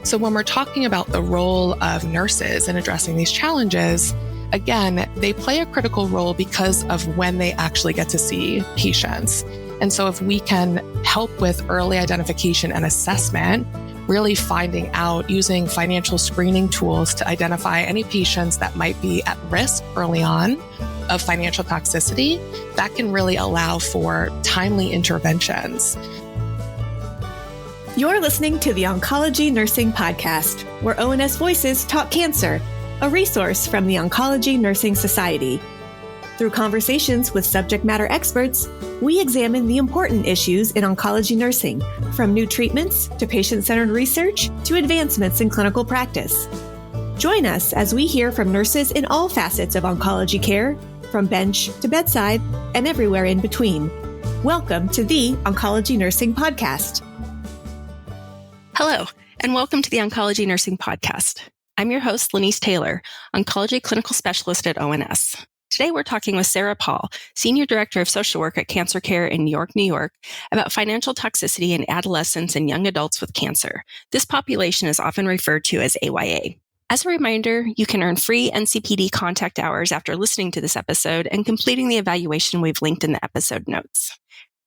So when we're talking about the role of nurses in addressing these challenges, again, they play a critical role because of when they actually get to see patients. And so if we can help with early identification and assessment, really finding out using financial screening tools to identify any patients that might be at risk early on of financial toxicity, that can really allow for timely interventions. You're listening to the Oncology Nursing Podcast, where ONS Voices talk cancer, a resource from the Oncology Nursing Society. Through conversations with subject matter experts, we examine the important issues in oncology nursing, from new treatments to patient-centered research to advancements in clinical practice. Join us as we hear from nurses in all facets of oncology care, from bench to bedside and everywhere in between. Welcome to the Oncology Nursing Podcast. Hello, and welcome to the Oncology Nursing Podcast. I'm your host, Lenise Taylor, Oncology Clinical Specialist at ONS. Today, we're talking with Sarah Paul, Senior Director of Social Work at CancerCare in New York, about financial toxicity in adolescents and young adults with cancer. This population is often referred to as AYA. As a reminder, you can earn free NCPD contact hours after listening to this episode and completing the evaluation we've linked in the episode notes.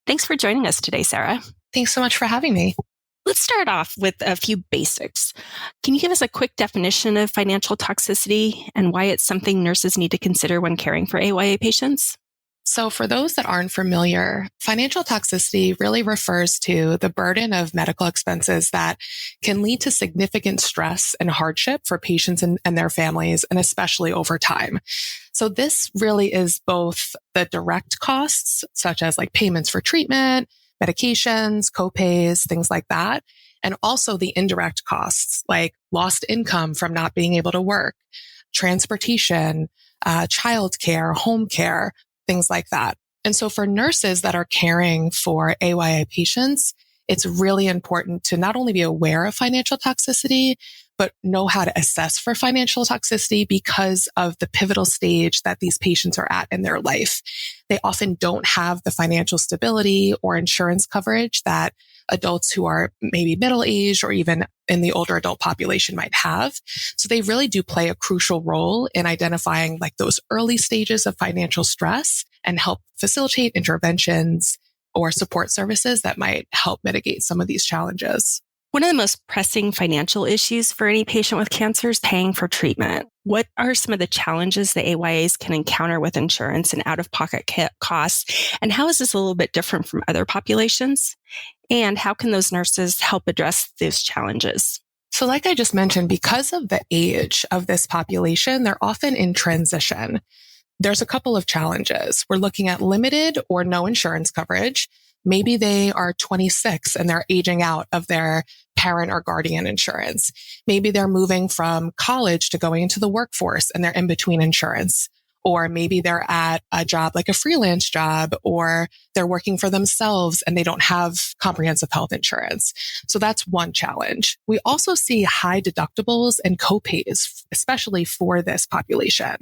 Thanks for joining us today, Sarah. Thanks so much for having me. Let's start off with a few basics. Can you give us a quick definition of financial toxicity and why it's something nurses need to consider when caring for AYA patients? So for those that aren't familiar, financial toxicity really refers to the burden of medical expenses that can lead to significant stress and hardship for patients and their families, and especially over time. So this really is both the direct costs, such as like payments for treatment, medications, copays, things like that. And also the indirect costs like lost income from not being able to work, transportation, childcare, home care, things like that. And so for nurses that are caring for AYA patients, it's really important to not only be aware of financial toxicity, but know how to assess for financial toxicity because of the pivotal stage that these patients are at in their life. They often don't have the financial stability or insurance coverage that adults who are maybe middle-aged or even in the older adult population might have. So they really do play a crucial role in identifying like those early stages of financial stress and help facilitate interventions or support services that might help mitigate some of these challenges. One of the most pressing financial issues for any patient with cancer is paying for treatment. What are some of the challenges the AYAs can encounter with insurance and out-of-pocket costs? And how is this a little bit different from other populations? And how can those nurses help address those challenges? So like I just mentioned, because of the age of this population, they're often in transition. There's a couple of challenges. We're looking at limited or no insurance coverage. Maybe they are 26 and they're aging out of their parent or guardian insurance. Maybe they're moving from college to going into the workforce and they're in between insurance. Or maybe they're at a job like a freelance job, or they're working for themselves and they don't have comprehensive health insurance. So that's one challenge. We also see high deductibles and copays, especially for this population.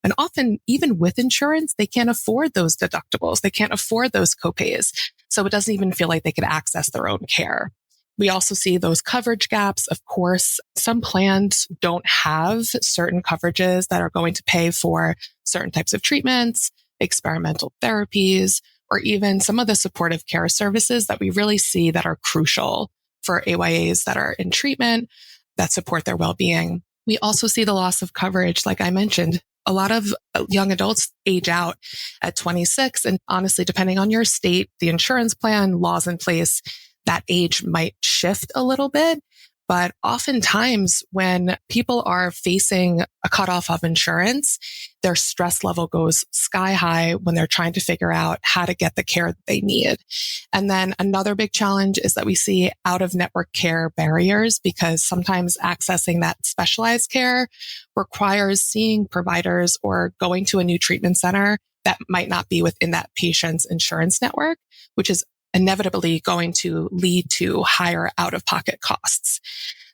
And often, even with insurance, they can't afford those deductibles. They can't afford those copays. So it doesn't even feel like they could access their own care. We also see those coverage gaps. Of course, some plans don't have certain coverages that are going to pay for certain types of treatments, experimental therapies, or even some of the supportive care services that we really see that are crucial for AYAs that are in treatment that support their well-being. We also see the loss of coverage, like I mentioned. A lot of young adults age out at 26. And honestly, depending on your state, the insurance plan, laws in place, that age might shift a little bit. But oftentimes when people are facing a cutoff of insurance, their stress level goes sky high when they're trying to figure out how to get the care that they need. And then another big challenge is that we see out of network care barriers, because sometimes accessing that specialized care requires seeing providers or going to a new treatment center that might not be within that patient's insurance network, which is inevitably going to lead to higher out-of-pocket costs.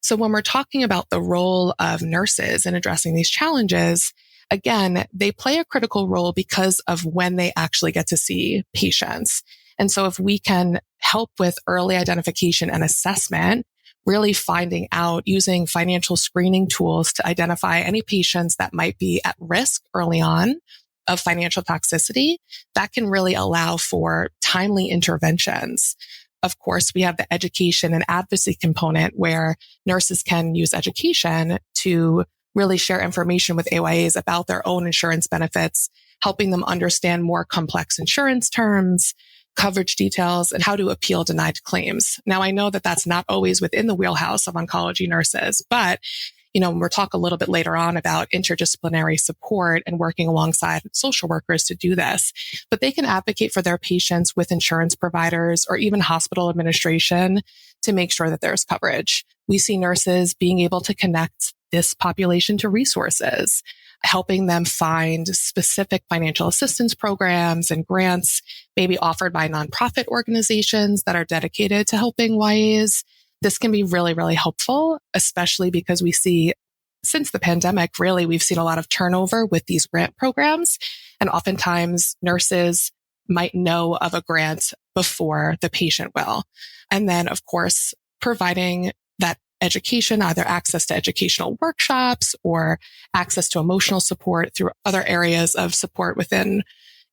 So when we're talking about the role of nurses in addressing these challenges, again, they play a critical role because of when they actually get to see patients. And so if we can help with early identification and assessment, really finding out using financial screening tools to identify any patients that might be at risk early on of financial toxicity. That can really allow for timely interventions. Of course, we have the education and advocacy component where nurses can use education to really share information with AYAs about their own insurance benefits, helping them understand more complex insurance terms, coverage details, and how to appeal denied claims. Now, I know that that's not always within the wheelhouse of oncology nurses, but we'll talk a little bit later on about interdisciplinary support and working alongside social workers to do this. But they can advocate for their patients with insurance providers or even hospital administration to make sure that there's coverage. We see nurses being able to connect this population to resources, helping them find specific financial assistance programs and grants, maybe offered by nonprofit organizations that are dedicated to helping YAs. This can be really, really helpful, especially because we see since the pandemic, really, we've seen a lot of turnover with these grant programs. And oftentimes nurses might know of a grant before the patient will. And then, of course, providing that education, either access to educational workshops or access to emotional support through other areas of support within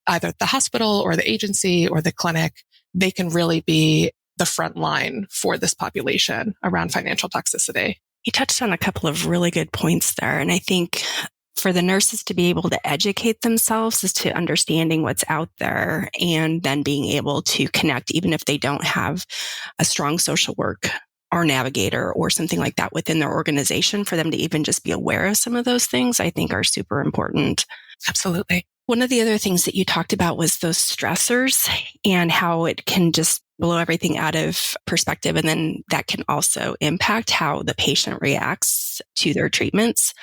either the hospital or the agency or the clinic, they can really be the front line for this population around financial toxicity. You touched on a couple of really good points there. And I think for the nurses to be able to educate themselves as to understanding what's out there and then being able to connect, even if they don't have a strong social work or navigator or something like that within their organization, for them to even just be aware of some of those things, I think are super important. Absolutely. One of the other things that you talked about was those stressors and how it can just blow everything out of perspective. And then that can also impact how the patient reacts to their treatments.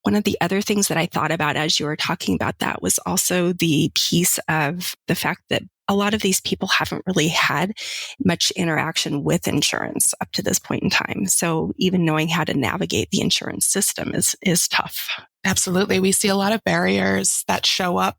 One of the other things that I thought about as you were talking about that was also the piece of the fact that a lot of these people haven't really had much interaction with insurance up to this point in time. So even knowing how to navigate the insurance system is tough. Absolutely. We see a lot of barriers that show up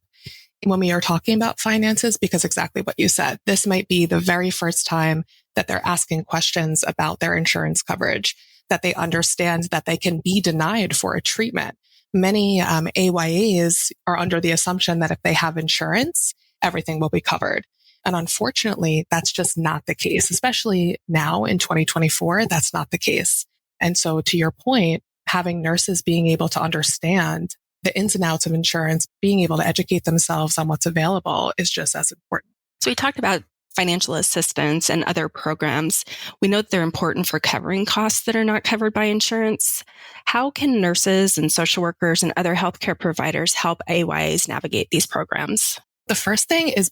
when we are talking about finances, because exactly what you said, this might be the very first time that they're asking questions about their insurance coverage, that they understand that they can be denied for a treatment. Many AYAs are under the assumption that if they have insurance, everything will be covered. And unfortunately, that's just not the case, especially now in 2024, that's not the case. And so to your point, having nurses being able to understand the ins and outs of insurance, being able to educate themselves on what's available is just as important. So we talked about financial assistance and other programs. We know that they're important for covering costs that are not covered by insurance. How can nurses and social workers and other healthcare providers help AYAs navigate these programs? The first thing is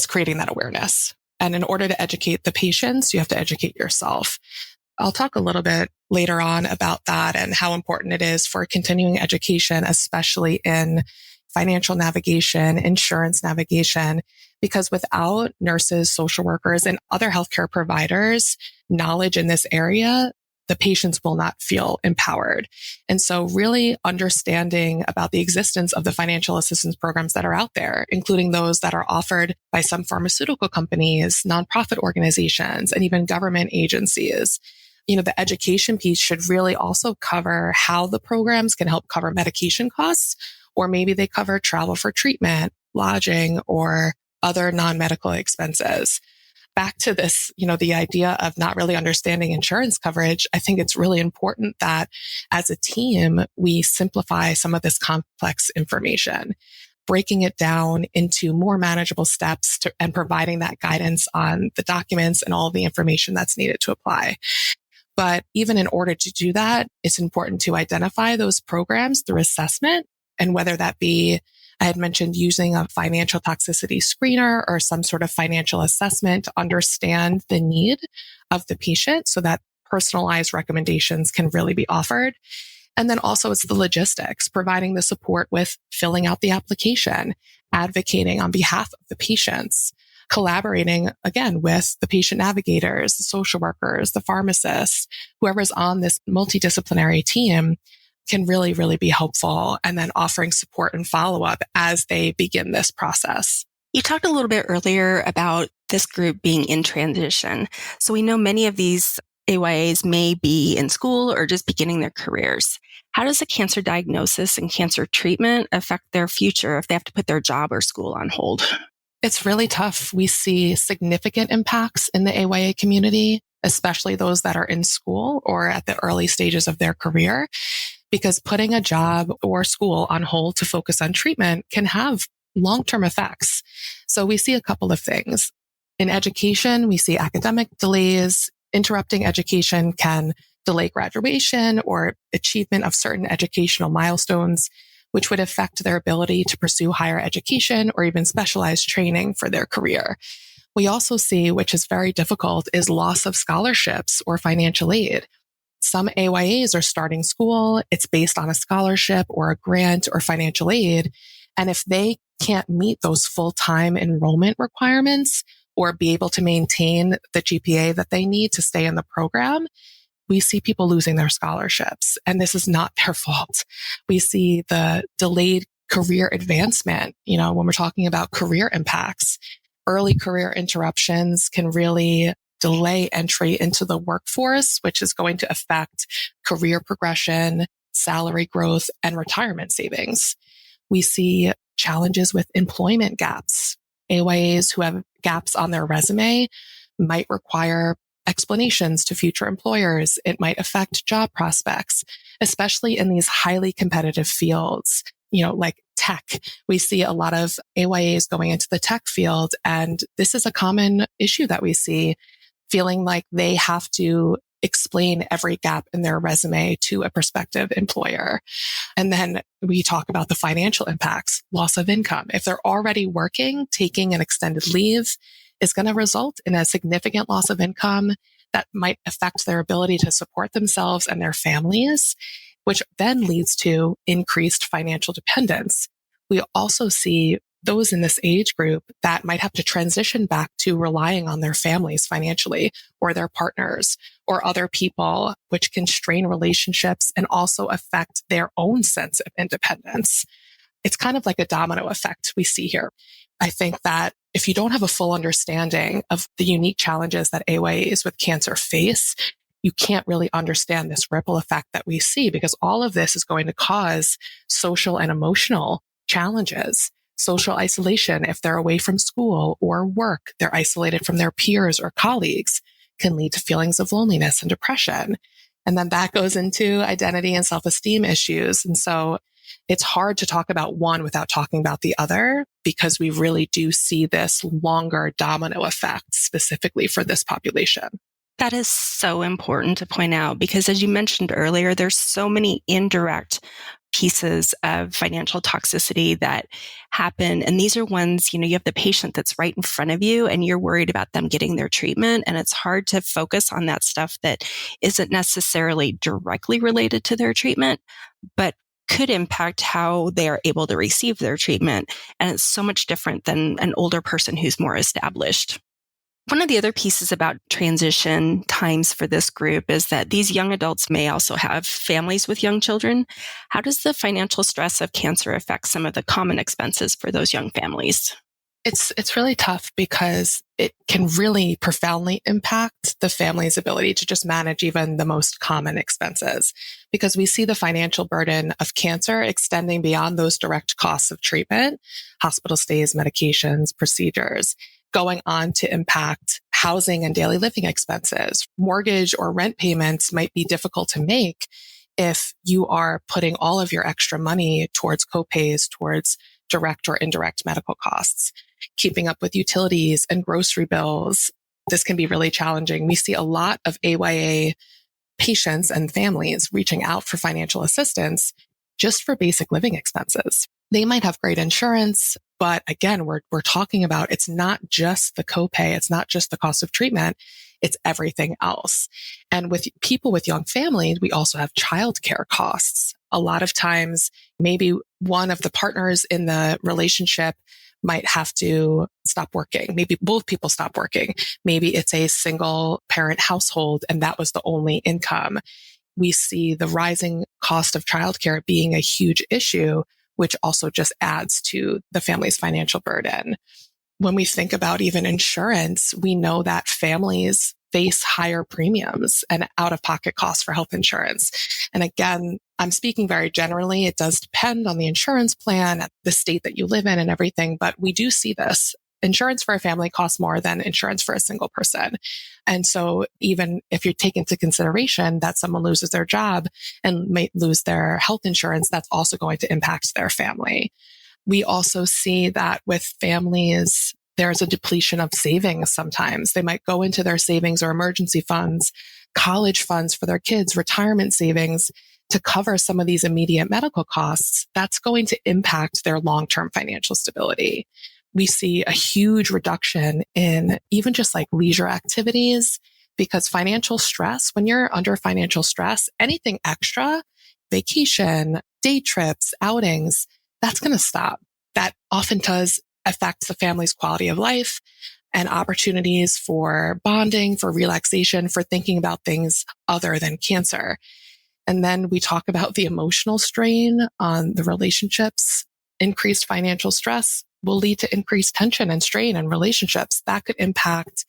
creating that awareness. And in order to educate the patients, you have to educate yourself. I'll talk a little bit later on about that and how important it is for continuing education, especially in financial navigation, insurance navigation, because without nurses, social workers, and other healthcare providers' knowledge in this area, the patients will not feel empowered. And so really understanding about the existence of the financial assistance programs that are out there, including those that are offered by some pharmaceutical companies, nonprofit organizations, and even government agencies. The education piece should really also cover how the programs can help cover medication costs, or maybe they cover travel for treatment, lodging, or other non-medical expenses. Back to this, the idea of not really understanding insurance coverage, I think it's really important that as a team, we simplify some of this complex information, breaking it down into more manageable steps and providing that guidance on the documents and all the information that's needed to apply. But even in order to do that, it's important to identify those programs through assessment, and whether that be, I had mentioned using a financial toxicity screener or some sort of financial assessment to understand the need of the patient so that personalized recommendations can really be offered. And then also it's the logistics, providing the support with filling out the application, advocating on behalf of the patients, collaborating again with the patient navigators, the social workers, the pharmacists, whoever's on this multidisciplinary team can really, really be helpful. And then offering support and follow-up as they begin this process. You talked a little bit earlier about this group being in transition. So we know many of these AYAs may be in school or just beginning their careers. How does a cancer diagnosis and cancer treatment affect their future if they have to put their job or school on hold? It's really tough. We see significant impacts in the AYA community, especially those that are in school or at the early stages of their career, because putting a job or school on hold to focus on treatment can have long-term effects. So we see a couple of things. In education, we see academic delays. Interrupting education can delay graduation or achievement of certain educational milestones, which would affect their ability to pursue higher education or even specialized training for their career. We also see, which is very difficult, is loss of scholarships or financial aid. Some AYAs are starting school. It's based on a scholarship or a grant or financial aid. And if they can't meet those full-time enrollment requirements or be able to maintain the GPA that they need to stay in the program, we see people losing their scholarships. And this is not their fault. We see the delayed career advancement. When we're talking about career impacts, early career interruptions can really delay entry into the workforce, which is going to affect career progression, salary growth, and retirement savings. We see challenges with employment gaps. AYAs who have gaps on their resume might require explanations to future employers. It might affect job prospects, especially in these highly competitive fields, like tech. We see a lot of AYAs going into the tech field, and this is a common issue that we see, feeling like they have to explain every gap in their resume to a prospective employer. And then we talk about the financial impacts, loss of income. If they're already working, taking an extended leave is going to result in a significant loss of income that might affect their ability to support themselves and their families, which then leads to increased financial dependence. We also see those in this age group that might have to transition back to relying on their families financially or their partners or other people, which can strain relationships and also affect their own sense of independence. It's kind of like a domino effect we see here. I think that if you don't have a full understanding of the unique challenges that AYAs with cancer face, you can't really understand this ripple effect that we see, because all of this is going to cause social and emotional challenges. Social isolation, if they're away from school or work, they're isolated from their peers or colleagues, can lead to feelings of loneliness and depression. And then that goes into identity and self-esteem issues. And so it's hard to talk about one without talking about the other, because we really do see this longer domino effect specifically for this population. That is so important to point out, because as you mentioned earlier, there's so many indirect pieces of financial toxicity that happen. And these are ones, you have the patient that's right in front of you and you're worried about them getting their treatment. And it's hard to focus on that stuff that isn't necessarily directly related to their treatment, but could impact how they are able to receive their treatment. And it's so much different than an older person who's more established. One of the other pieces about transition times for this group is that these young adults may also have families with young children. How does the financial stress of cancer affect some of the common expenses for those young families? It's really tough, because it can really profoundly impact the family's ability to just manage even the most common expenses, because we see the financial burden of cancer extending beyond those direct costs of treatment, hospital stays, medications, procedures, going on to impact housing and daily living expenses. Mortgage or rent payments might be difficult to make if you are putting all of your extra money towards copays, towards direct or indirect medical costs. Keeping up with utilities and grocery bills, this can be really challenging. We see a lot of AYA patients and families reaching out for financial assistance just for basic living expenses. They might have great insurance, but again, we're talking about, it's not just the copay, it's not just the cost of treatment, it's everything else. And with people with young families, we also have childcare costs. A lot of times, maybe one of the partners in the relationship might have to stop working. Maybe both people stop working. Maybe it's a single parent household and that was the only income. We see the rising cost of childcare being a huge issue, which also just adds to the family's financial burden. When we think about even insurance, we know that families face higher premiums and out-of-pocket costs for health insurance. And again, I'm speaking very generally. It does depend on the insurance plan, the state that you live in and everything, but we do see this. Insurance for a family costs more than insurance for a single person. And so even if you take into consideration that someone loses their job and may lose their health insurance, that's also going to impact their family. We also see that with families, there's a depletion of savings sometimes. They might go into their savings or emergency funds, college funds for their kids, retirement savings to cover some of these immediate medical costs. That's going to impact their long-term financial stability. We see a huge reduction in even just like leisure activities because financial stress, when you're under financial stress, anything extra, vacation, day trips, outings, that's going to stop. That often does affect the family's quality of life and opportunities for bonding, for relaxation, for thinking about things other than cancer. And then we talk about the emotional strain on the relationships. Increased financial stress will lead to increased tension and strain in relationships. That could impact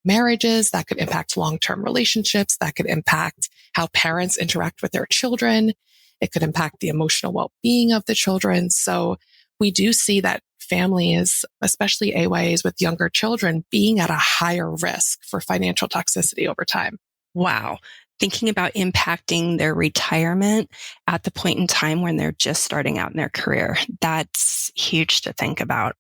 marriages, that could impact long-term relationships, that could impact how parents interact with their children. It could impact the emotional well-being of the children. So we do see that families, especially AYAs with younger children, being at a higher risk for financial toxicity over time. Wow. Thinking about impacting their retirement at the point in time when they're just starting out in their career. That's huge to think about.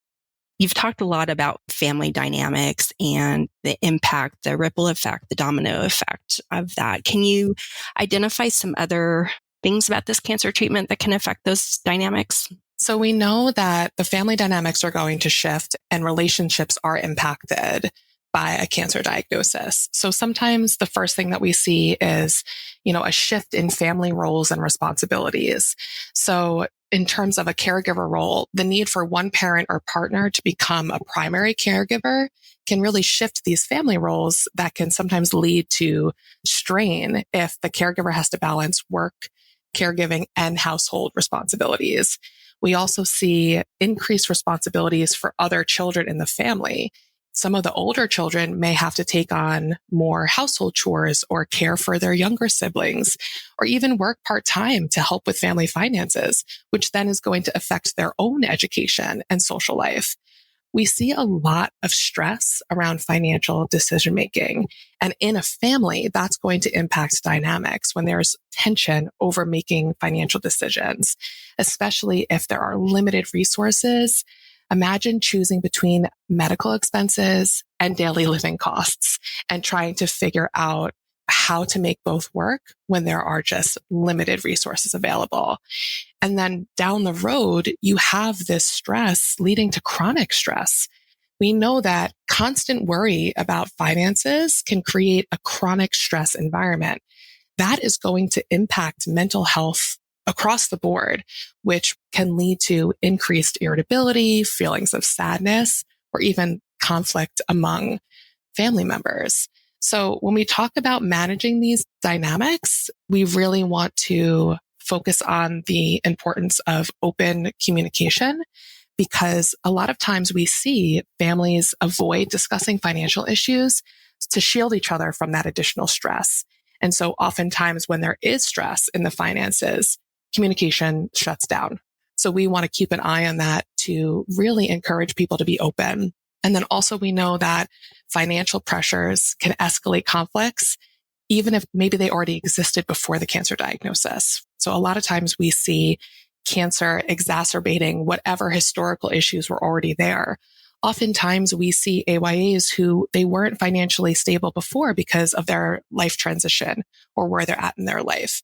You've talked a lot about family dynamics and the impact, the ripple effect, the domino effect of that. Can you identify some other things about this cancer treatment that can affect those dynamics? So we know that the family dynamics are going to shift and relationships are impacted by a cancer diagnosis. So sometimes the first thing that we see is, a shift in family roles and responsibilities. So in terms of a caregiver role, the need for one parent or partner to become a primary caregiver can really shift these family roles that can sometimes lead to strain if the caregiver has to balance work, caregiving, and household responsibilities. We also see increased responsibilities for other children in the family. Some of the older children may have to take on more household chores or care for their younger siblings, or even work part-time to help with family finances, which then is going to affect their own education and social life. We see a lot of stress around financial decision-making. And in a family, that's going to impact dynamics when there's tension over making financial decisions, especially if there are limited resources. Imagine choosing between medical expenses and daily living costs and trying to figure out how to make both work when there are just limited resources available. And then down the road, you have this stress leading to chronic stress. We know that constant worry about finances can create a chronic stress environment. That is going to impact mental health across the board, which can lead to increased irritability, feelings of sadness, or even conflict among family members. So when we talk about managing these dynamics, we really want to focus on the importance of open communication, because a lot of times we see families avoid discussing financial issues to shield each other from that additional stress. And so oftentimes when there is stress in the finances, communication shuts down. So we want to keep an eye on that to really encourage people to be open. And then also we know that financial pressures can escalate conflicts, even if maybe they already existed before the cancer diagnosis. So a lot of times we see cancer exacerbating whatever historical issues were already there. Oftentimes we see AYAs who they weren't financially stable before because of their life transition or where they're at in their life.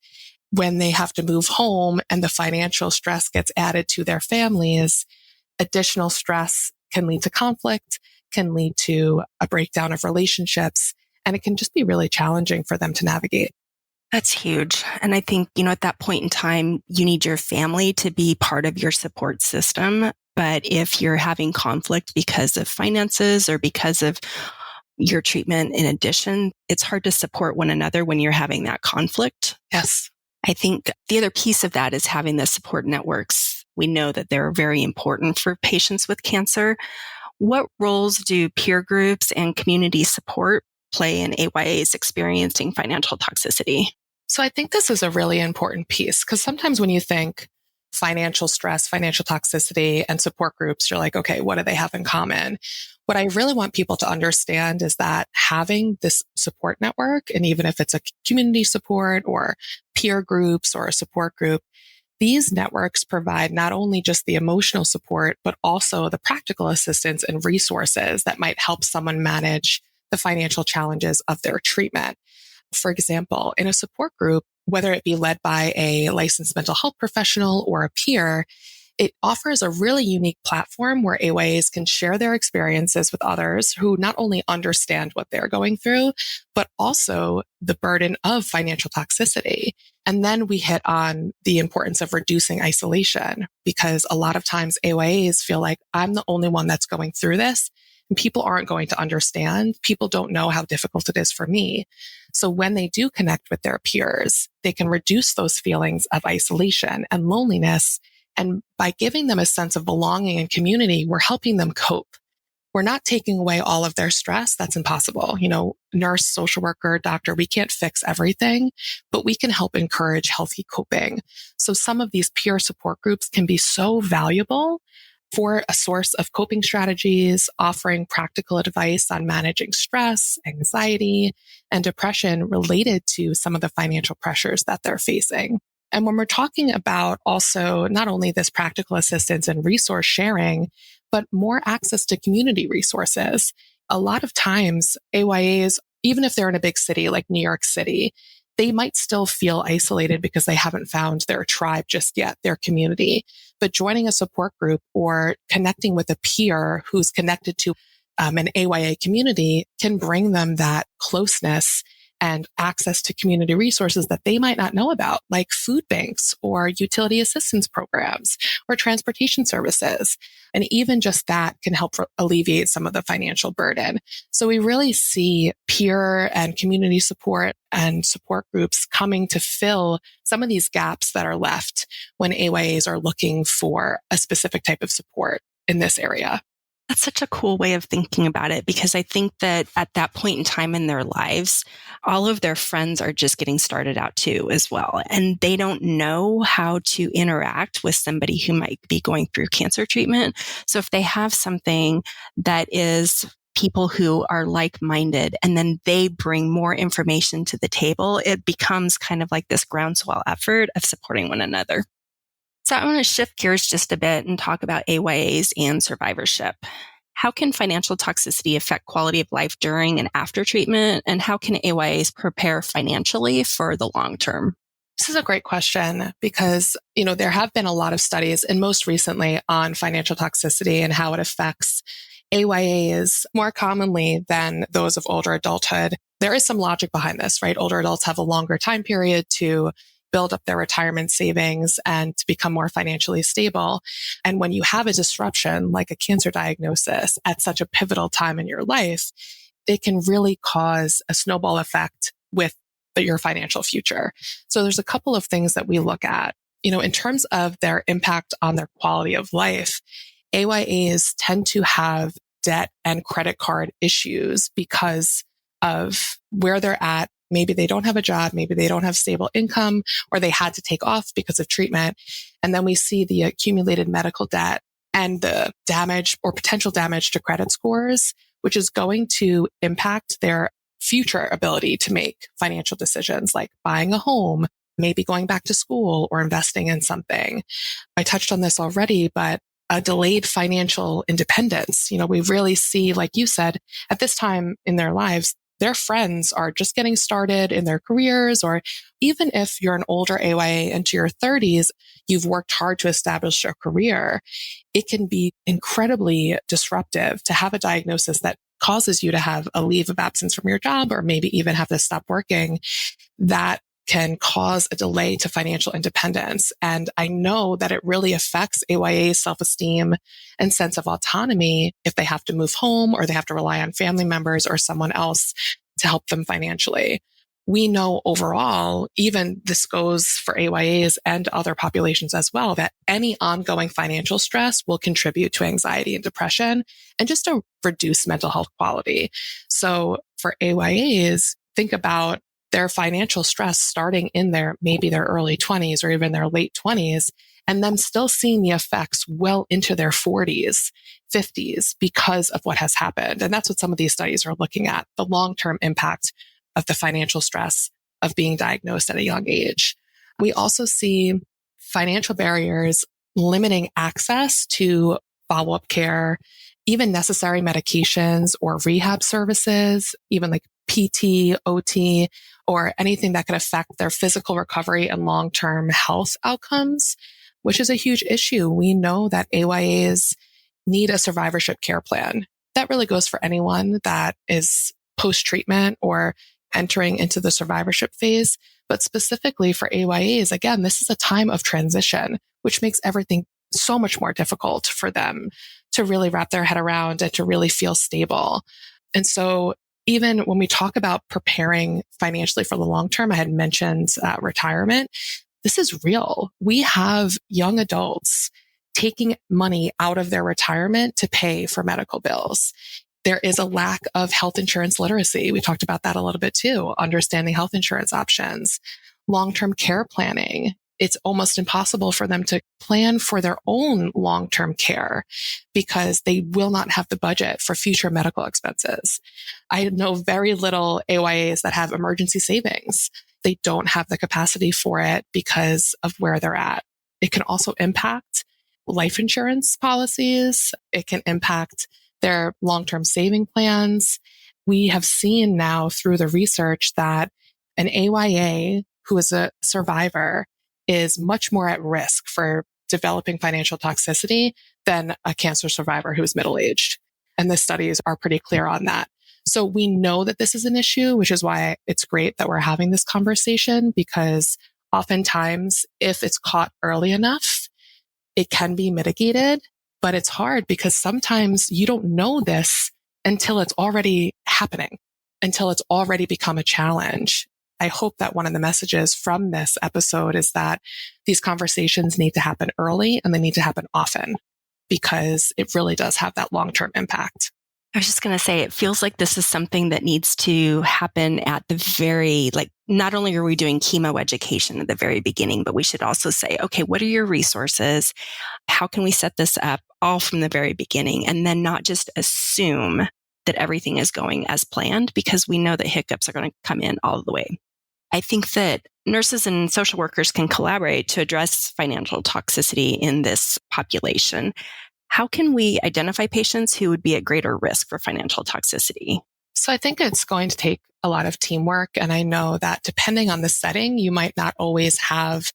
When they have to move home and the financial stress gets added to their families, additional stress can lead to conflict, can lead to a breakdown of relationships, and it can just be really challenging for them to navigate. That's huge. And I think, at that point in time, you need your family to be part of your support system. But if you're having conflict because of finances or because of your treatment in addition, it's hard to support one another when you're having that conflict. Yes. I think the other piece of that is having the support networks. We know that they're very important for patients with cancer. What roles do peer groups and community support play in AYAs experiencing financial toxicity? So I think this is a really important piece because sometimes when you think financial stress, financial toxicity, and support groups, you're like, okay, what do they have in common? What I really want people to understand is that having this support network, and even if it's a community support or peer groups or a support group, these networks provide not only just the emotional support, but also the practical assistance and resources that might help someone manage the financial challenges of their treatment. For example, in a support group, whether it be led by a licensed mental health professional or a peer, it offers a really unique platform where AYAs can share their experiences with others who not only understand what they're going through, but also the burden of financial toxicity. And then we hit on the importance of reducing isolation, because a lot of times AYAs feel like I'm the only one that's going through this. And people aren't going to understand. People don't know how difficult it is for me. So when they do connect with their peers, they can reduce those feelings of isolation and loneliness. And by giving them a sense of belonging and community, we're helping them cope. We're not taking away all of their stress. That's impossible. Nurse, social worker, doctor, we can't fix everything, but we can help encourage healthy coping. So some of these peer support groups can be so valuable for a source of coping strategies, offering practical advice on managing stress, anxiety, and depression related to some of the financial pressures that they're facing. And when we're talking about also not only this practical assistance and resource sharing, but more access to community resources, a lot of times AYAs, even if they're in a big city like New York City, they might still feel isolated because they haven't found their tribe just yet, their community. But joining a support group or connecting with a peer who's connected to an AYA community can bring them that closeness and access to community resources that they might not know about, like food banks or utility assistance programs or transportation services. And even just that can help alleviate some of the financial burden. So we really see peer and community support and support groups coming to fill some of these gaps that are left when AYAs are looking for a specific type of support in this area. That's such a cool way of thinking about it, because I think that at that point in time in their lives, all of their friends are just getting started out too as well. And they don't know how to interact with somebody who might be going through cancer treatment. So if they have something that is people who are like-minded and then they bring more information to the table, it becomes kind of like this groundswell effort of supporting one another. So I want to shift gears just a bit and talk about AYAs and survivorship. How can financial toxicity affect quality of life during and after treatment? And how can AYAs prepare financially for the long term? This is a great question because, there have been a lot of studies, and most recently on financial toxicity and how it affects AYAs more commonly than those of older adulthood. There is some logic behind this, right? Older adults have a longer time period to build up their retirement savings and to become more financially stable. And when you have a disruption like a cancer diagnosis at such a pivotal time in your life, it can really cause a snowball effect with your financial future. So there's a couple of things that we look at, in terms of their impact on their quality of life. AYAs tend to have debt and credit card issues because of where they're at. Maybe they don't have a job, maybe they don't have stable income, or they had to take off because of treatment. And then we see the accumulated medical debt and the damage or potential damage to credit scores, which is going to impact their future ability to make financial decisions like buying a home, maybe going back to school or investing in something. I touched on this already, but a delayed financial independence. We really see, like you said, at this time in their lives, their friends are just getting started in their careers, or even if you're an older AYA into your 30s, you've worked hard to establish a career. It can be incredibly disruptive to have a diagnosis that causes you to have a leave of absence from your job, or maybe even have to stop working. That can cause a delay to financial independence. And I know that it really affects AYA's self-esteem and sense of autonomy if they have to move home or they have to rely on family members or someone else to help them financially. we know overall, even this goes for AYAs and other populations as well, that any ongoing financial stress will contribute to anxiety and depression and just to reduce mental health quality. So for AYAs, think about their financial stress starting in maybe their early 20s or even their late 20s, and them still seeing the effects well into their 40s, 50s because of what has happened. And that's what some of these studies are looking at, the long-term impact of the financial stress of being diagnosed at a young age. We also see financial barriers limiting access to follow-up care, even necessary medications or rehab services, even like PT, OT, or anything that could affect their physical recovery and long-term health outcomes, which is a huge issue. We know that AYAs need a survivorship care plan. That really goes for anyone that is post-treatment or entering into the survivorship phase. But specifically for AYAs, again, this is a time of transition, which makes everything so much more difficult for them to really wrap their head around and to really feel stable. And so even when we talk about preparing financially for the long term, I had mentioned retirement. This is real. We have young adults taking money out of their retirement to pay for medical bills. There is a lack of health insurance literacy. We talked about that a little bit too, understanding health insurance options, long-term care planning. It's almost impossible for them to plan for their own long-term care because they will not have the budget for future medical expenses. I know very little AYAs that have emergency savings. They don't have the capacity for it because of where they're at. It can also impact life insurance policies. It can impact their long-term saving plans. We have seen now through the research that an AYA who is a survivor is much more at risk for developing financial toxicity than a cancer survivor who is middle-aged. And the studies are pretty clear on that. So we know that this is an issue, which is why it's great that we're having this conversation, because oftentimes if it's caught early enough, it can be mitigated. But it's hard because sometimes you don't know this until it's already happening, until it's already become a challenge. I hope that one of the messages from this episode is that these conversations need to happen early and they need to happen often because it really does have that long-term impact. I was just going to say, it feels like this is something that needs to happen at the very, not only are we doing chemo education at the very beginning, but we should also say, okay, what are your resources? How can we set this up all from the very beginning? And then not just assume that everything is going as planned, because we know that hiccups are going to come in all the way. I think that nurses and social workers can collaborate to address financial toxicity in this population. How can we identify patients who would be at greater risk for financial toxicity? So I think it's going to take a lot of teamwork. And I know that depending on the setting, you might not always have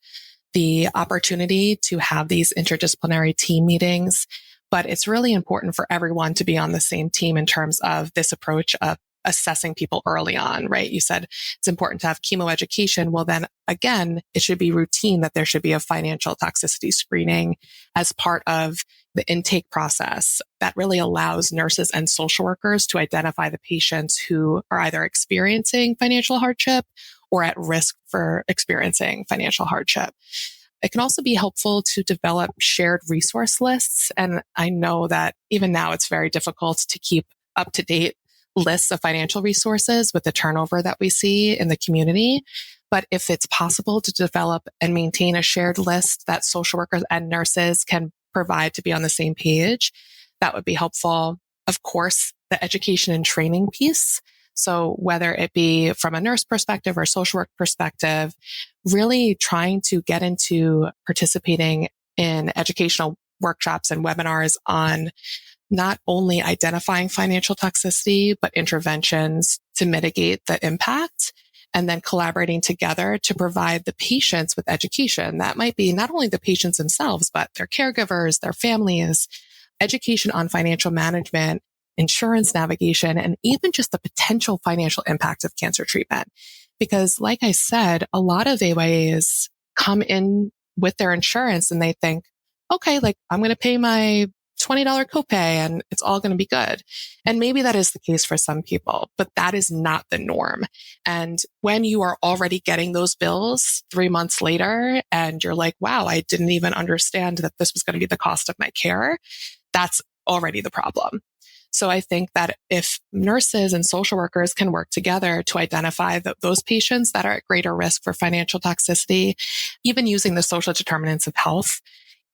the opportunity to have these interdisciplinary team meetings, but it's really important for everyone to be on the same team in terms of this approach of assessing people early on, right? You said it's important to have chemo education. Well, then again, it should be routine that there should be a financial toxicity screening as part of the intake process that really allows nurses and social workers to identify the patients who are either experiencing financial hardship or at risk for experiencing financial hardship. It can also be helpful to develop shared resource lists. And I know that even now it's very difficult to keep up to date lists of financial resources with the turnover that we see in the community. But if it's possible to develop and maintain a shared list that social workers and nurses can provide to be on the same page, that would be helpful. Of course, the education and training piece. So whether it be from a nurse perspective or social work perspective, really trying to get into participating in educational workshops and webinars on not only identifying financial toxicity, but interventions to mitigate the impact, and then collaborating together to provide the patients with education. That might be not only the patients themselves, but their caregivers, their families, education on financial management, insurance navigation, and even just the potential financial impact of cancer treatment. Because like I said, a lot of AYAs come in with their insurance and they think, okay, I'm going to pay my $20 copay and it's all going to be good. And maybe that is the case for some people, but that is not the norm. And when you are already getting those bills 3 months later and you're like, wow, I didn't even understand that this was going to be the cost of my care, that's already the problem. So I think that if nurses and social workers can work together to identify those patients that are at greater risk for financial toxicity, even using the social determinants of health,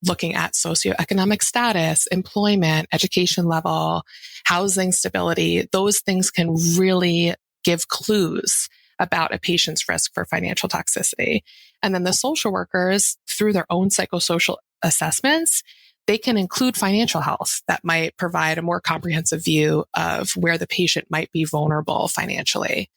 looking at socioeconomic status, employment, education level, housing stability, those things can really give clues about a patient's risk for financial toxicity. And then the social workers, through their own psychosocial assessments, they can include financial health that might provide a more comprehensive view of where the patient might be vulnerable financially.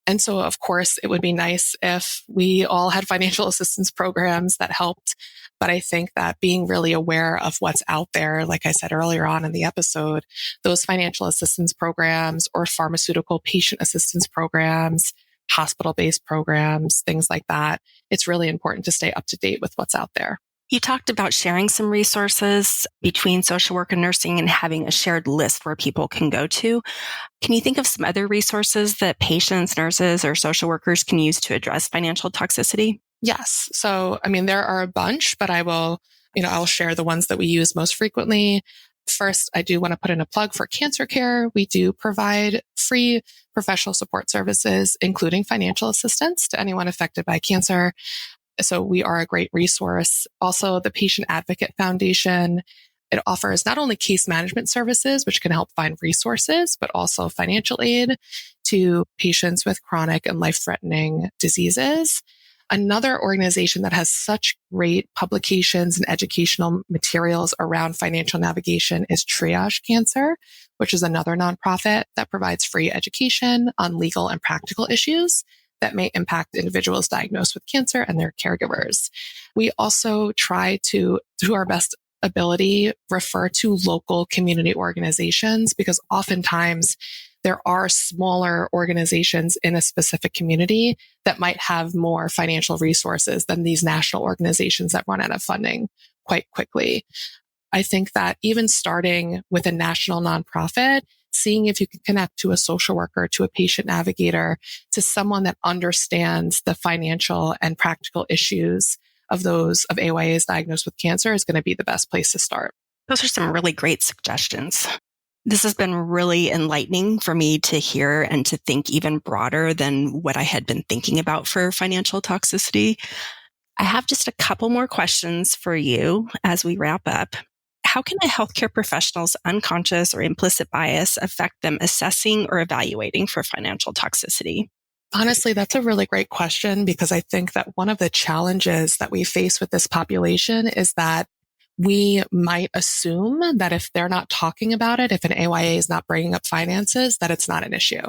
And so, of course, it would be nice if we all had financial assistance programs that helped. But I think that being really aware of what's out there, like I said earlier on in the episode, those financial assistance programs or pharmaceutical patient assistance programs, hospital-based programs, things like that, it's really important to stay up to date with what's out there. You talked about sharing some resources between social work and nursing and having a shared list where people can go to. Can you think of some other resources that patients, nurses, or social workers can use to address financial toxicity? Yes. So, there are a bunch, but I'll share the ones that we use most frequently. First, I do want to put in a plug for CancerCare. We do provide free professional support services, including financial assistance to anyone affected by cancer. So we are a great resource. Also, the Patient Advocate Foundation, it offers not only case management services, which can help find resources, but also financial aid to patients with chronic and life-threatening diseases. Another organization that has such great publications and educational materials around financial navigation is Triage Cancer, which is another nonprofit that provides free education on legal and practical issues that may impact individuals diagnosed with cancer and their caregivers. We also try to, through our best ability, refer to local community organizations because oftentimes there are smaller organizations in a specific community that might have more financial resources than these national organizations that run out of funding quite quickly. I think that even starting with a national nonprofit, seeing if you can connect to a social worker, to a patient navigator, to someone that understands the financial and practical issues of those of AYAs diagnosed with cancer is going to be the best place to start. Those are some really great suggestions. This has been really enlightening for me to hear and to think even broader than what I had been thinking about for financial toxicity. I have just a couple more questions for you as we wrap up. How can a healthcare professional's unconscious or implicit bias affect them assessing or evaluating for financial toxicity? Honestly, that's a really great question because I think that one of the challenges that we face with this population is that we might assume that if they're not talking about it, if an AYA is not bringing up finances, that it's not an issue.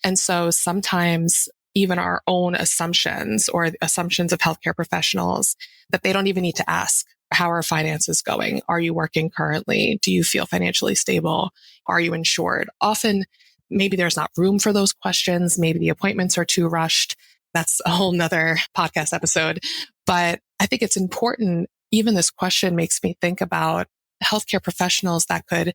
And so sometimes even our own assumptions or assumptions of healthcare professionals that they don't even need to ask, how are finances going? Are you working currently? Do you feel financially stable? Are you insured? Often, maybe there's not room for those questions. Maybe the appointments are too rushed. That's a whole nother podcast episode. But I think it's important. Even this question makes me think about healthcare professionals that could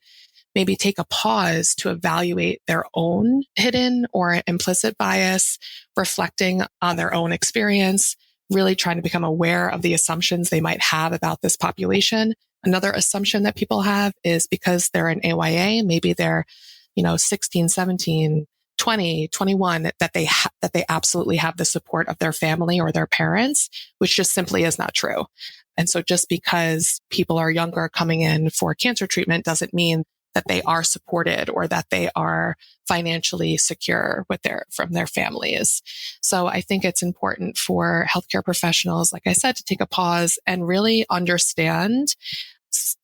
maybe take a pause to evaluate their own hidden or implicit bias, reflecting on their own experience, really trying to become aware of the assumptions they might have about this population. Another assumption that people have is because they're an AYA, maybe they're, 16, 17, 20, 21, that they absolutely have the support of their family or their parents, which just simply is not true. And so just because people are younger coming in for cancer treatment doesn't mean that they are supported or that they are financially secure from their families. So I think it's important for healthcare professionals, like I said, to take a pause and really understand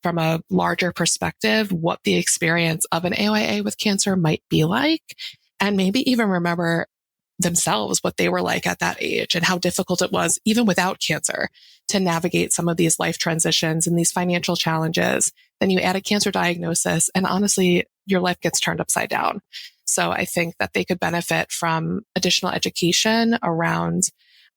from a larger perspective what the experience of an AYA with cancer might be like, and maybe even remember themselves what they were like at that age and how difficult it was even without cancer to navigate some of these life transitions and these financial challenges. Then you add a cancer diagnosis and honestly, your life gets turned upside down. So I think that they could benefit from additional education around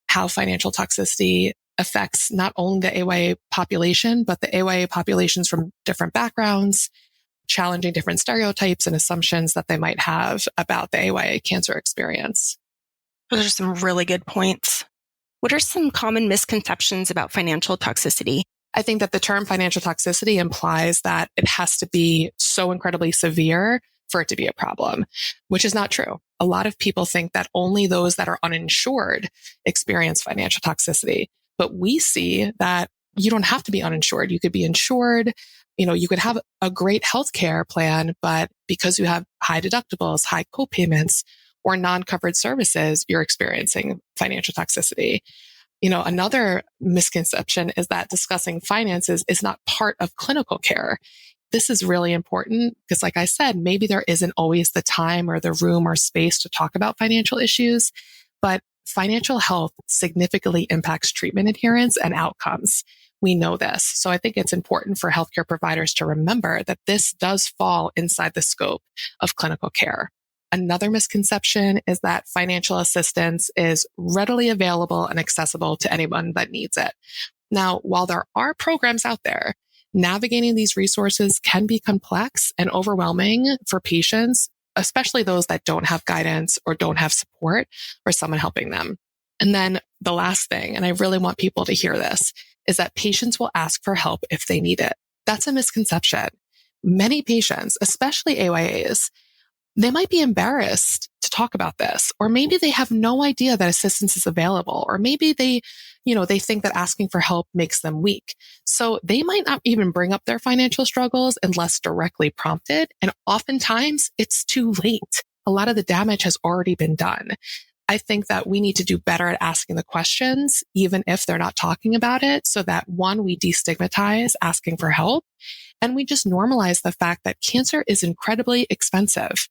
how financial toxicity affects not only the AYA population, but the AYA populations from different backgrounds, challenging different stereotypes and assumptions that they might have about the AYA cancer experience. Those are some really good points. What are some common misconceptions about financial toxicity? I think that the term financial toxicity implies that it has to be so incredibly severe for it to be a problem, which is not true. A lot of people think that only those that are uninsured experience financial toxicity, but we see that you don't have to be uninsured. You could be insured. You could have a great healthcare plan, but because you have high deductibles, high co-payments, or non-covered services, you're experiencing financial toxicity. Another misconception is that discussing finances is not part of clinical care. This is really important because, like I said, maybe there isn't always the time or the room or space to talk about financial issues, but financial health significantly impacts treatment adherence and outcomes. We know this. So I think it's important for healthcare providers to remember that this does fall inside the scope of clinical care. Another misconception is that financial assistance is readily available and accessible to anyone that needs it. Now, while there are programs out there, navigating these resources can be complex and overwhelming for patients, especially those that don't have guidance or don't have support or someone helping them. And then the last thing, and I really want people to hear this, is that patients will ask for help if they need it. That's a misconception. Many patients, especially AYAs, they might be embarrassed to talk about this, or maybe they have no idea that assistance is available, or maybe they think that asking for help makes them weak. So they might not even bring up their financial struggles unless directly prompted. And oftentimes it's too late. A lot of the damage has already been done. I think that we need to do better at asking the questions, even if they're not talking about it, so that one, we destigmatize asking for help. And we just normalize the fact that cancer is incredibly expensive.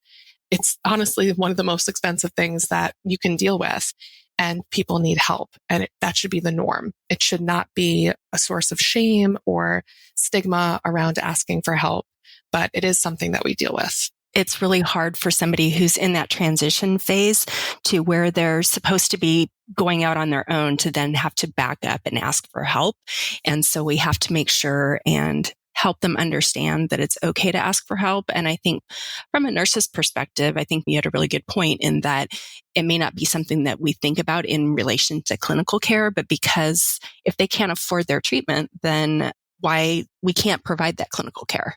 It's honestly one of the most expensive things that you can deal with, and people need help. And that should be the norm. It should not be a source of shame or stigma around asking for help, but it is something that we deal with. It's really hard for somebody who's in that transition phase to where they're supposed to be going out on their own to then have to back up and ask for help. And so we have to make sure and help them understand that it's okay to ask for help. And I think from a nurse's perspective, I think you had a really good point in that it may not be something that we think about in relation to clinical care, but because if they can't afford their treatment, then why we can't provide that clinical care.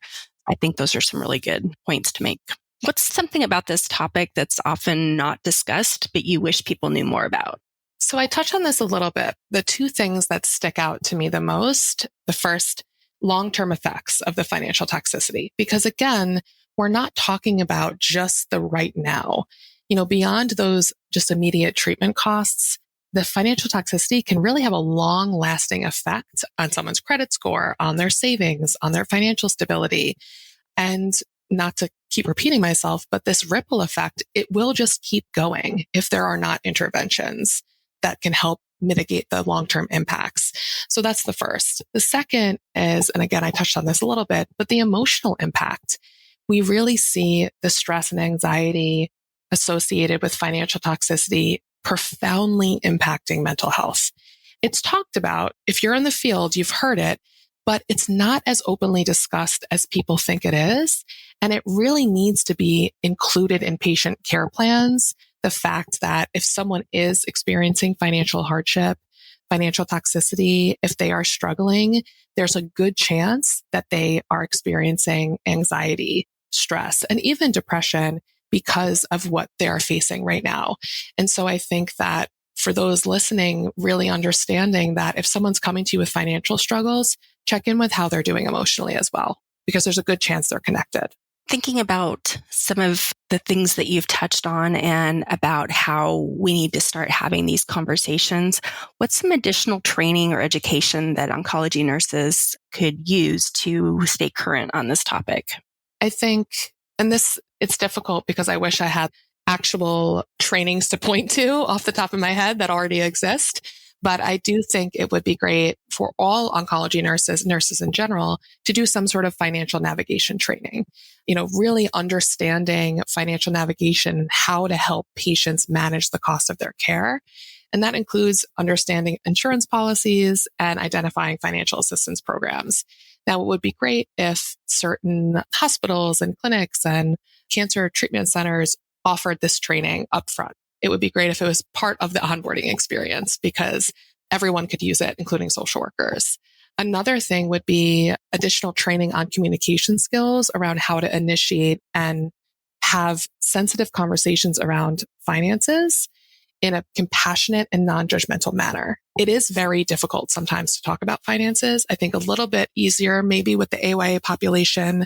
I think those are some really good points to make. What's something about this topic that's often not discussed, but you wish people knew more about? So I touched on this a little bit. The two things that stick out to me the most, the first, long-term effects of the financial toxicity. Because again, we're not talking about just the right now. Beyond those just immediate treatment costs, the financial toxicity can really have a long-lasting effect on someone's credit score, on their savings, on their financial stability. And not to keep repeating myself, but this ripple effect, it will just keep going if there are not interventions that can help mitigate the long-term impacts. So that's the first. The second is, and again, I touched on this a little bit, but the emotional impact. We really see the stress and anxiety associated with financial toxicity profoundly impacting mental health. It's talked about. If you're in the field, you've heard it, but it's not as openly discussed as people think it is. And it really needs to be included in patient care plans. The fact that if someone is experiencing financial hardship, financial toxicity, if they are struggling, there's a good chance that they are experiencing anxiety, stress, and even depression because of what they're facing right now. And so I think that for those listening, really understanding that if someone's coming to you with financial struggles, check in with how they're doing emotionally as well, because there's a good chance they're connected. Thinking about some of the things that you've touched on and about how we need to start having these conversations, what's some additional training or education that oncology nurses could use to stay current on this topic? I think, and it's difficult because I wish I had actual trainings to point to off the top of my head that already exist. But I do think it would be great for all oncology nurses in general, to do some sort of financial navigation training, really understanding financial navigation and how to help patients manage the cost of their care. And that includes understanding insurance policies and identifying financial assistance programs. Now, it would be great if certain hospitals and clinics and cancer treatment centers offered this training upfront. It would be great if it was part of the onboarding experience because everyone could use it, including social workers. Another thing would be additional training on communication skills around how to initiate and have sensitive conversations around finances in a compassionate and non-judgmental manner. It is very difficult sometimes to talk about finances. I think a little bit easier maybe with the AYA population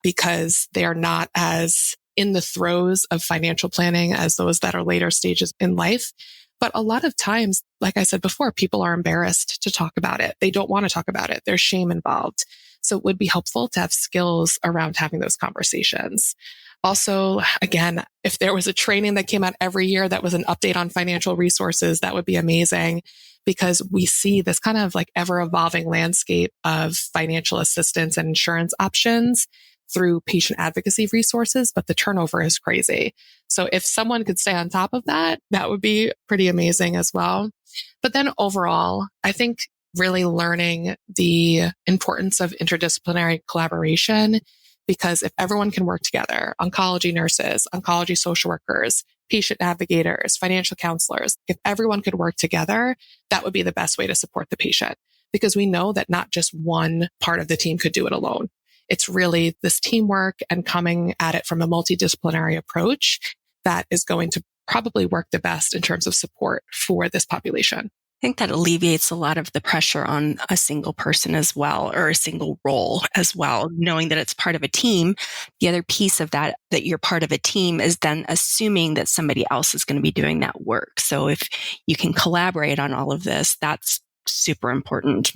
because they are not as in the throes of financial planning as those that are later stages in life. But a lot of times, like I said before, people are embarrassed to talk about it. They don't want to talk about it. There's shame involved. So it would be helpful to have skills around having those conversations. Also, again, if there was a training that came out every year that was an update on financial resources, that would be amazing because we see this kind of like ever evolving landscape of financial assistance and insurance options through patient advocacy resources, but the turnover is crazy. So if someone could stay on top of that, that would be pretty amazing as well. But then overall, I think really learning the importance of interdisciplinary collaboration, because if everyone can work together, oncology nurses, oncology social workers, patient navigators, financial counselors, if everyone could work together, that would be the best way to support the patient because we know that not just one part of the team could do it alone. It's really this teamwork and coming at it from a multidisciplinary approach that is going to probably work the best in terms of support for this population. I think that alleviates a lot of the pressure on a single person as well, or a single role as well, knowing that it's part of a team. The other piece of that you're part of a team is then assuming that somebody else is going to be doing that work. So if you can collaborate on all of this, that's super important.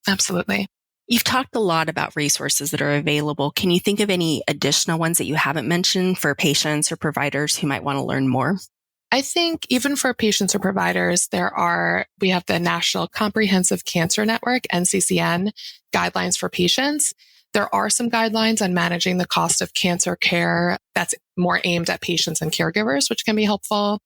Absolutely. You've talked a lot about resources that are available. Can you think of any additional ones that you haven't mentioned for patients or providers who might want to learn more? I think even for patients or providers, we have the National Comprehensive Cancer Network, NCCN, guidelines for patients. There are some guidelines on managing the cost of cancer care that's more aimed at patients and caregivers, which can be helpful.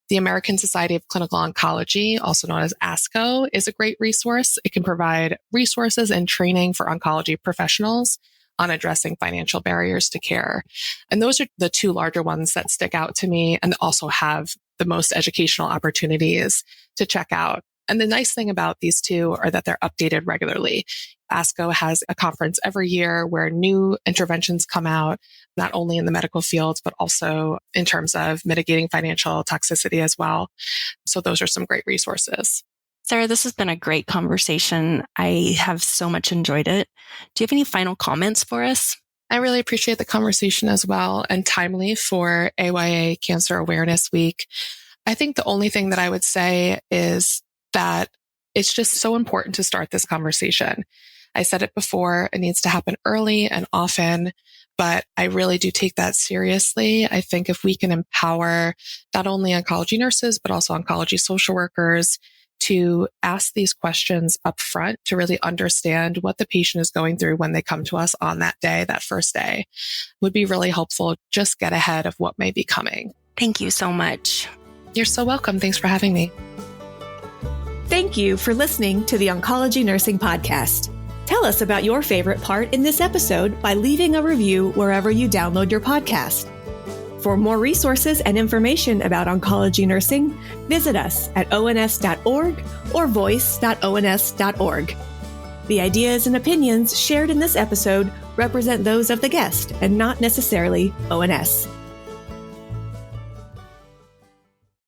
The American Society of Clinical Oncology, also known as ASCO, is a great resource. It can provide resources and training for oncology professionals on addressing financial barriers to care. And those are the two larger ones that stick out to me and also have the most educational opportunities to check out. And the nice thing about these two are that they're updated regularly. ASCO has a conference every year where new interventions come out, not only in the medical field, but also in terms of mitigating financial toxicity as well. So those are some great resources. Sarah, this has been a great conversation. I have so much enjoyed it. Do you have any final comments for us? I really appreciate the conversation as well and timely for AYA Cancer Awareness Week. I think the only thing that I would say is that it's just so important to start this conversation. I said it before, it needs to happen early and often, but I really do take that seriously. I think if we can empower not only oncology nurses, but also oncology social workers to ask these questions up front to really understand what the patient is going through when they come to us on that day, that first day, would be really helpful. Just get ahead of what may be coming. Thank you so much. You're so welcome. Thanks for having me. Thank you for listening to the Oncology Nursing Podcast. Tell us about your favorite part in this episode by leaving a review wherever you download your podcast. For more resources and information about oncology nursing, visit us at ons.org or voice.ons.org. The ideas and opinions shared in this episode represent those of the guest and not necessarily ONS.